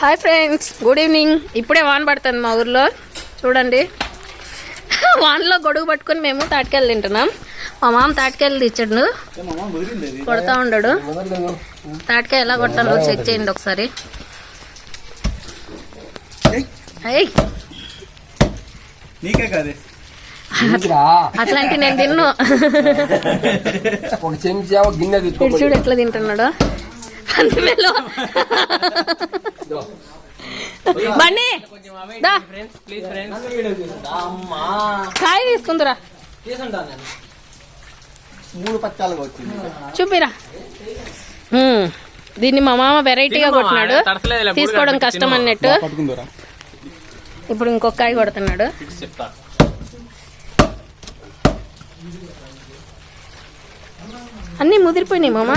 Hi friends, good evening. ఇప్పుడే వాన పడుతుంది మా ఊర్లో. చూడండి, వానలో గొడుగు పట్టుకుని మేము తాటికాయలు తింటున్నాం. మా మామ తాటికాయలు తెచ్చాడు, కొడతా ఉన్నాడు. తాటికాయ ఎలా కొడతాను చెక్ చేయండి ఒకసారి. అట్లాంటి నేను తిన్ను. చూడు ఎట్లా తింటున్నాడు. బండి కాయ తీసుకుందిరా, చూపిరా. దీన్ని మా మామ వెరైటీగా కొట్టినాడు, తీసుకోవడం కష్టం అన్నట్టు. ఇప్పుడు ఇంకొక కాయ కొడుతున్నాడు. అన్నీ ముదిరిపోయినాయి మామ.